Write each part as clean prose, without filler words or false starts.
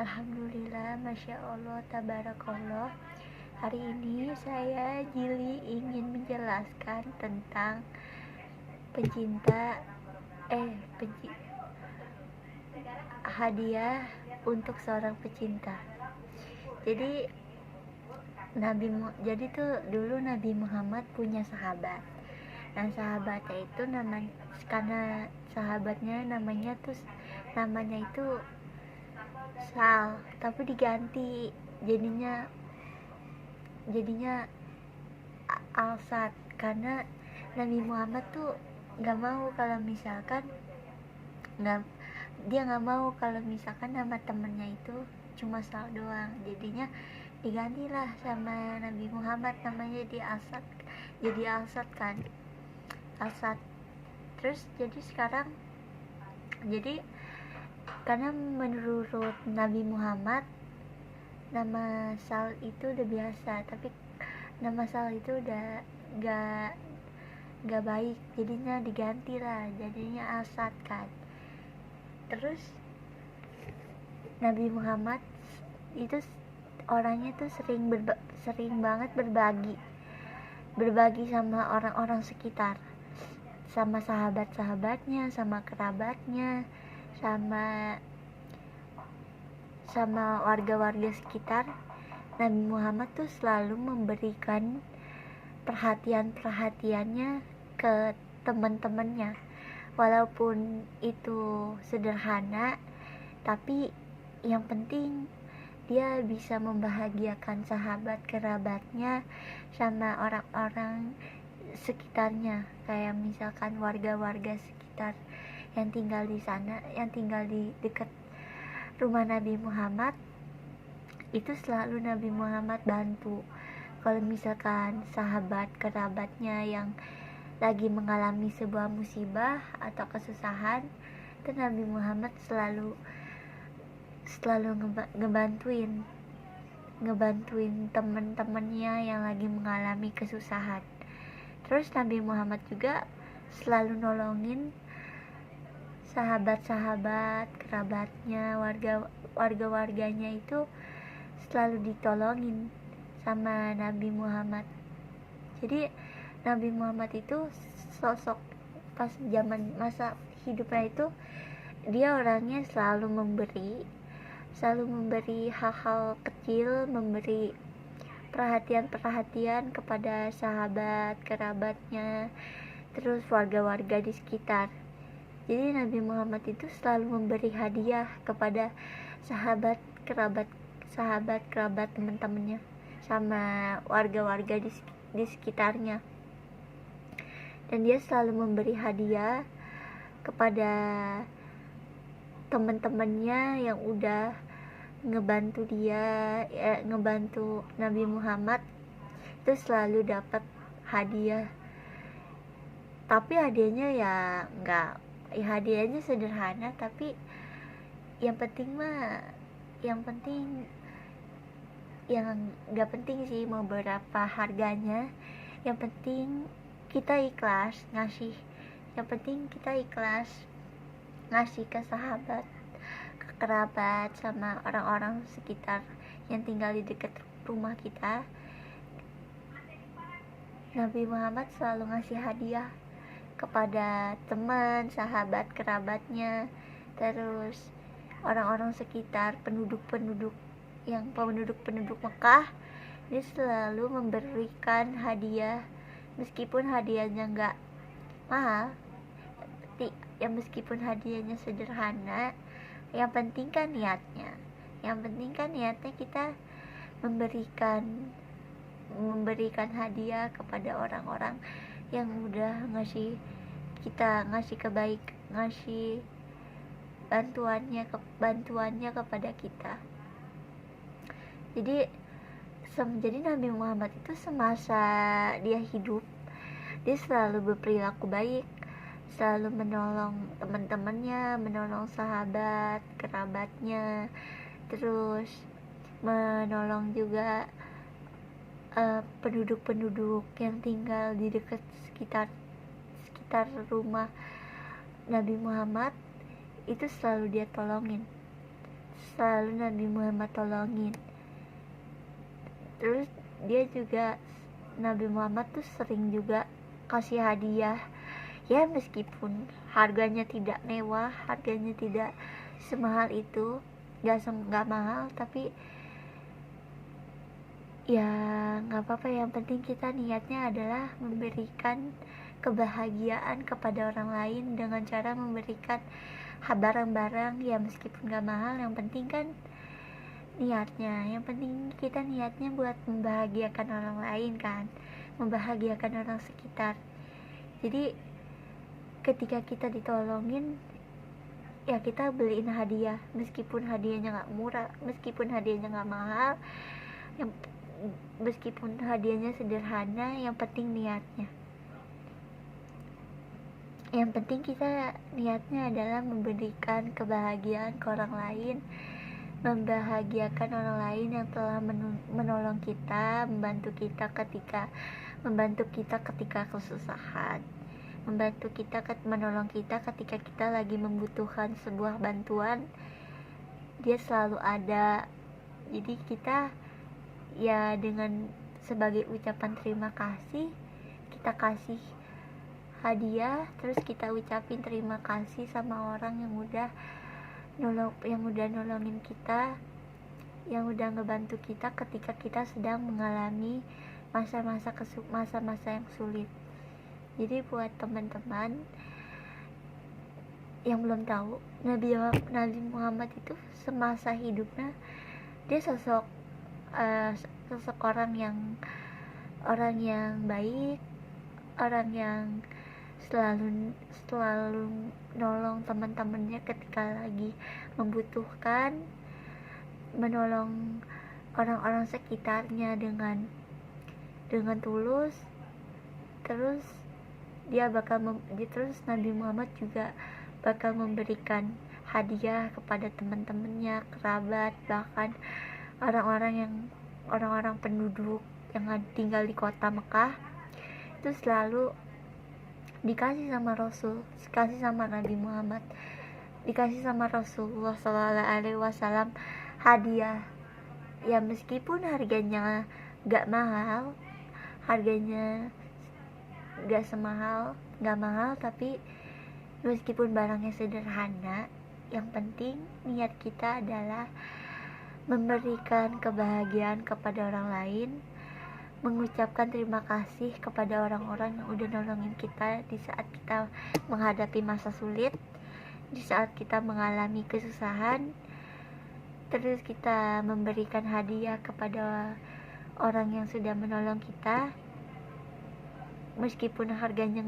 Alhamdulillah, Masya Allah, Tabarakallah. Hari ini saya Jili ingin menjelaskan tentang pencinta penci- hadiah untuk seorang pecinta. Jadi jadi tuh dulu Nabi Muhammad punya sahabat. Dan sahabatnya itu karena sahabatnya namanya itu Sal, tapi diganti jadinya Alsat, karena Nabi Muhammad tuh nggak mau kalau misalkan nggak dia nggak mau kalau misalkan nama temennya itu cuma Sal doang, jadinya digantilah sama Nabi Muhammad namanya jadi Alsat kan, Alsat. Terus jadi karena menurut Nabi Muhammad nama Sal itu udah biasa, tapi nama Sal itu udah gak baik, jadinya diganti lah, jadinya Asad kan. Terus Nabi Muhammad itu orangnya tuh sering banget berbagi sama orang-orang sekitar, sama sahabat-sahabatnya, sama kerabatnya, sama warga-warga sekitar. Nabi Muhammad tuh selalu memberikan perhatiannya ke teman-temannya, walaupun itu sederhana, tapi yang penting dia bisa membahagiakan sahabat kerabatnya sama orang-orang sekitarnya, kayak misalkan warga-warga sekitar yang tinggal di sana, yang tinggal di dekat rumah Nabi Muhammad. Itu selalu Nabi Muhammad bantu kalau misalkan sahabat kerabatnya yang lagi mengalami sebuah musibah atau kesusahan, itu Nabi Muhammad selalu ngebantuin teman-temannya yang lagi mengalami kesusahan. Terus Nabi Muhammad juga selalu nolongin sahabat-sahabat kerabatnya, warga-warganya itu selalu ditolongin sama Nabi Muhammad. Jadi Nabi Muhammad itu sosok pas masa hidupnya itu, dia orangnya selalu memberi hal-hal kecil, memberi perhatian kepada sahabat kerabatnya, terus warga-warga di sekitar. Jadi Nabi Muhammad itu selalu memberi hadiah kepada sahabat kerabat teman-temannya sama warga-warga di sekitarnya. Dan dia selalu memberi hadiah kepada teman-temannya yang udah ngebantu Nabi Muhammad, itu selalu dapat hadiah. Tapi hadiahnya sederhana, tapi yang penting yang nggak penting sih mau berapa harganya, yang penting kita ikhlas ngasih ke sahabat, ke kerabat, sama orang-orang sekitar yang tinggal di dekat rumah kita. Nabi Muhammad selalu ngasih hadiah kepada teman, sahabat, kerabatnya, terus orang-orang sekitar, penduduk Mekah. Dia selalu memberikan hadiah, meskipun hadiahnya nggak mahal, meskipun hadiahnya sederhana, yang penting kan niatnya kita memberikan hadiah kepada orang-orang yang udah ngasih bantuannya kepada kita. Jadi Nabi Muhammad itu semasa dia hidup, dia selalu berperilaku baik, selalu menolong teman-temannya, menolong sahabat kerabatnya, terus menolong juga penduduk yang tinggal di dekat sekitar rumah Nabi Muhammad. Itu selalu dia tolongin, selalu Nabi Muhammad tolongin. Terus dia juga, Nabi Muhammad tuh sering juga kasih hadiah, ya meskipun harganya tidak mewah, harganya tidak semahal itu, nggak mahal, tapi ya nggak apa-apa, yang penting kita niatnya adalah memberikan kebahagiaan kepada orang lain dengan cara memberikan barang-barang ya meskipun nggak mahal, yang penting kan niatnya, yang penting kita niatnya buat membahagiakan orang lain kan, membahagiakan orang sekitar. Jadi ketika kita ditolongin, ya kita beliin hadiah meskipun hadiahnya nggak murah, meskipun hadiahnya nggak mahal, yang meskipun hadiahnya sederhana, yang penting niatnya. Yang penting kita niatnya adalah memberikan kebahagiaan ke orang lain, membahagiakan orang lain yang telah menolong kita, membantu kita ketika kesusahan, menolong kita ketika kita lagi membutuhkan sebuah bantuan. Dia selalu ada. Jadi kita ya dengan sebagai ucapan terima kasih, kita kasih hadiah, terus kita ucapin terima kasih sama orang yang udah nolongin kita, yang udah ngebantu kita ketika kita sedang mengalami masa-masa yang sulit. Jadi buat teman-teman yang belum tahu, Nabi Muhammad itu semasa hidupnya dia sosok orang yang baik, orang yang selalu nolong teman-temannya ketika lagi membutuhkan, menolong orang-orang sekitarnya dengan tulus. Terus terus Nabi Muhammad juga bakal memberikan hadiah kepada teman-temannya, kerabat, bahkan orang-orang penduduk yang tinggal di kota Mekah. Itu selalu dikasih sama Nabi Muhammad, dikasih sama Rasulullah SAW hadiah. Ya meskipun harganya gak mahal, harganya gak mahal, tapi meskipun barangnya sederhana, yang penting niat kita adalah memberikan kebahagiaan kepada orang lain, mengucapkan terima kasih kepada orang-orang yang udah nolongin kita di saat kita menghadapi masa sulit, di saat kita mengalami kesusahan. Terus kita memberikan hadiah kepada orang yang sudah menolong kita, meskipun harganya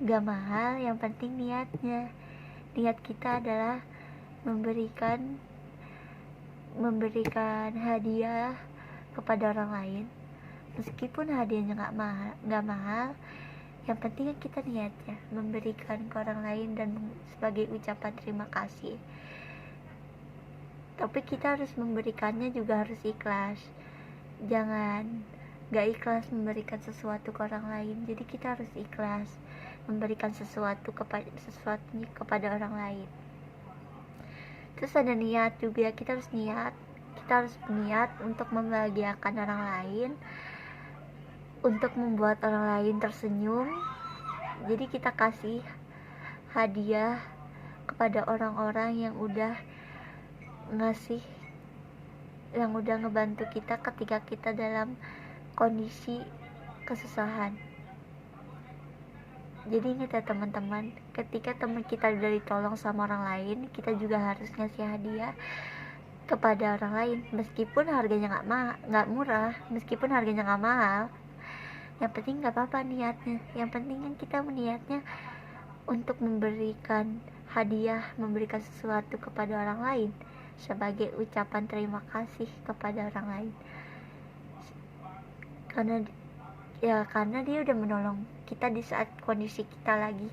gak mahal, yang penting niatnya. Niat kita adalah memberikan hadiah kepada orang lain, meskipun hadiahnya gak mahal, yang penting kita niatnya memberikan ke orang lain dan sebagai ucapan terima kasih. Tapi kita harus memberikannya juga harus ikhlas, jangan gak ikhlas memberikan sesuatu ke orang lain. Jadi kita harus ikhlas memberikan sesuatu kepada orang lain. Terus ada niat juga, kita harus niat untuk membahagiakan orang lain, untuk membuat orang lain tersenyum. Jadi kita kasih hadiah kepada orang-orang yang udah ngebantu kita ketika kita dalam kondisi kesusahan. Jadi ingat ya teman-teman, ketika teman kita udah ditolong sama orang lain, kita juga harus ngasih hadiah kepada orang lain, meskipun harganya nggak murah, meskipun harganya nggak mahal. Yang penting nggak apa-apa niatnya, yang penting kan kita niatnya untuk memberikan hadiah, memberikan sesuatu kepada orang lain sebagai ucapan terima kasih kepada orang lain, karena dia udah menolong kita di saat kondisi kita lagi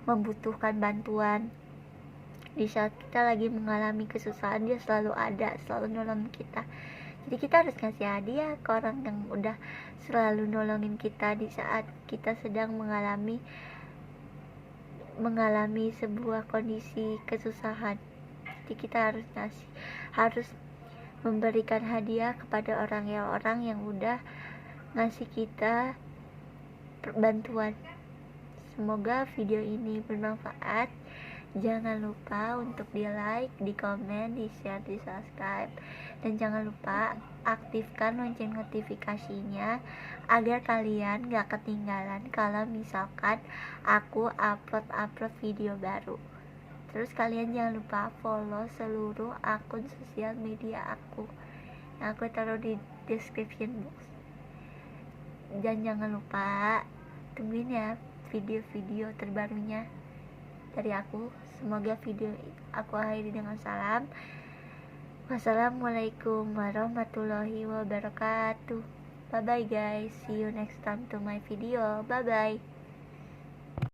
membutuhkan bantuan, di saat kita lagi mengalami kesusahan. Dia selalu ada, selalu nolong kita. Jadi kita harus ngasih hadiah ke orang yang udah selalu nolongin kita di saat kita sedang mengalami sebuah kondisi kesusahan. berarti kita harus memberikan hadiah kepada orang yang udah ngasih kita bantuan. Semoga video ini bermanfaat. Jangan lupa untuk di like, di komen, di share, di subscribe, dan jangan lupa aktifkan lonceng notifikasinya agar kalian gak ketinggalan kalau misalkan aku upload video baru. Terus kalian jangan lupa follow seluruh akun sosial media aku yang aku taruh di description box. Dan jangan lupa tungguin ya video-video terbarunya dari aku. Semoga video aku akhiri dengan salam. Wassalamualaikum warahmatullahi wabarakatuh. Bye bye guys, see you next time to my video. Bye bye.